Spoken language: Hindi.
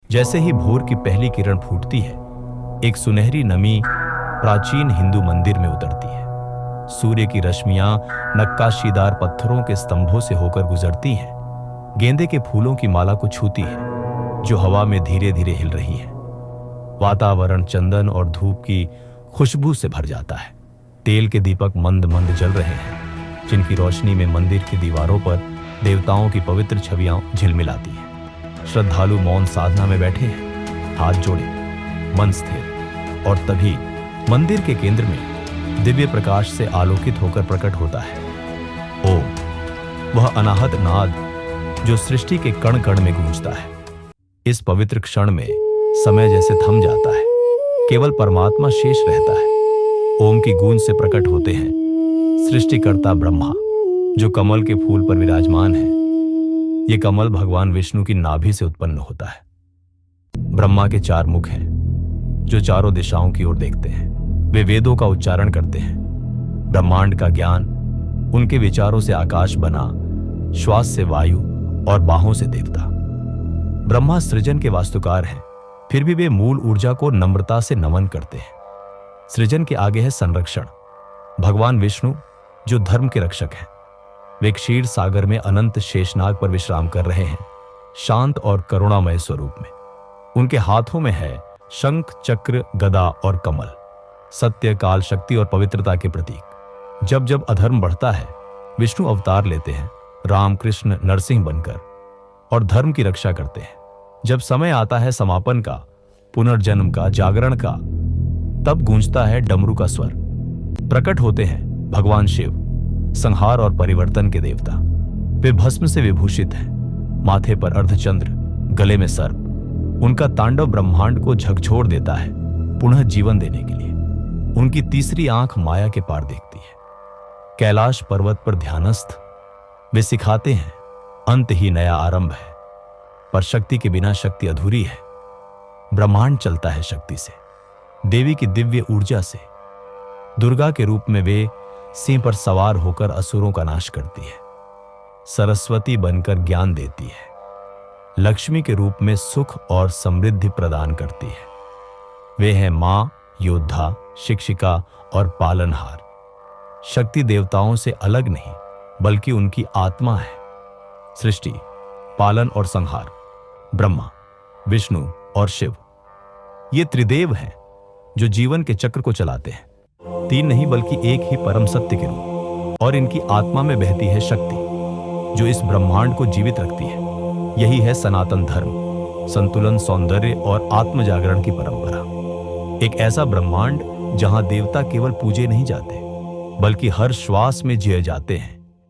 जैसे ही भोर की पहली किरण फूटती है, एक सुनहरी नमी प्राचीन हिंदू मंदिर में उतरती है। सूर्य की रश्मियां नक्काशीदार पत्थरों के स्तंभों से होकर गुजरती हैं, गेंदे के फूलों की माला को छूती है जो हवा में धीरे धीरे हिल रही है। वातावरण चंदन और धूप की खुशबू से भर जाता है। तेल के दीपक मंद मंद जल रहे हैं, जिनकी रोशनी में मंदिर की दीवारों पर देवताओं की पवित्र छवियां झिलमिलाती हैं। श्रद्धालु मौन साधना में बैठे हैं, हाथ जोड़े, मन स्थिर, और तभी मंदिर के केंद्र में दिव्य प्रकाश से आलोकित होकर प्रकट होता है ओम, वह अनाहत नाद जो सृष्टि के कण कण में गूंजता है। इस पवित्र क्षण में समय जैसे थम जाता है, केवल परमात्मा शेष रहता है। ओम की गूंज से प्रकट होते हैं सृष्टिकर्ता ब्रह्मा, जो कमल के फूल पर विराजमान है। ये कमल भगवान विष्णु की नाभि से उत्पन्न होता है। ब्रह्मा के 4 मुख हैं, जो चारों दिशाओं की ओर देखते हैं। वे वेदों का उच्चारण करते हैं। ब्रह्मांड का ज्ञान उनके विचारों से आकाश बना, श्वास से वायु और बाहों से देवता। ब्रह्मा सृजन के वास्तुकार हैं, फिर भी वे मूल ऊर्जा को नम्रता से नमन करते हैं। सृजन के आगे है संरक्षण। भगवान विष्णु जो धर्म के रक्षक हैं, वे क्षीर सागर में अनंत शेषनाग पर विश्राम कर रहे हैं, शांत और करुणामय स्वरूप में। उनके हाथों में है शंख, चक्र, गदा और कमल, सत्य, काल, शक्ति और पवित्रता के प्रतीक। जब जब अधर्म बढ़ता है, विष्णु अवतार लेते हैं, राम, कृष्ण, नरसिंह बनकर, और धर्म की रक्षा करते हैं। जब समय आता है समापन का, पुनर्जन्म का, जागरण का, तब गूंजता है डमरू का स्वर। प्रकट होते हैं भगवान शिव, संहार और परिवर्तन के देवता। वे भस्म से विभूषित हैं, माथे पर अर्धचंद्र, गले में सर्प। उनका तांडव ब्रह्मांड को झकझोर देता है, पुनः जीवन देने के लिए। उनकी तीसरी आंख माया के पार देखती है। कैलाश पर्वत पर ध्यानस्थ वे सिखाते हैं अंत ही नया आरंभ है, पर शक्ति के बिना शक्ति अधूरी है। ब्रह्मांड चलता है शक्ति से, देवी की दिव्य ऊर्जा से। दुर्गा के रूप में वे सिंह पर सवार होकर असुरों का नाश करती है। सरस्वती बनकर ज्ञान देती है। लक्ष्मी के रूप में सुख और समृद्धि प्रदान करती है। वे हैं मां, योद्धा, शिक्षिका और पालनहार। शक्ति देवताओं से अलग नहीं, बल्कि उनकी आत्मा है। सृष्टि, पालन और संहार, ब्रह्मा, विष्णु और शिव, ये त्रिदेव हैं जो जीवन के चक्र को चलाते हैं। 3 नहीं बल्कि एक ही परम सत्य के रूप। और इनकी आत्मा में बहती है शक्ति, जो इस ब्रह्मांड को जीवित रखती है। यही है सनातन धर्म, संतुलन, सौंदर्य और आत्म जागरण की परंपरा। एक ऐसा ब्रह्मांड जहां देवता केवल पूजे नहीं जाते, बल्कि हर श्वास में जिए जाते हैं।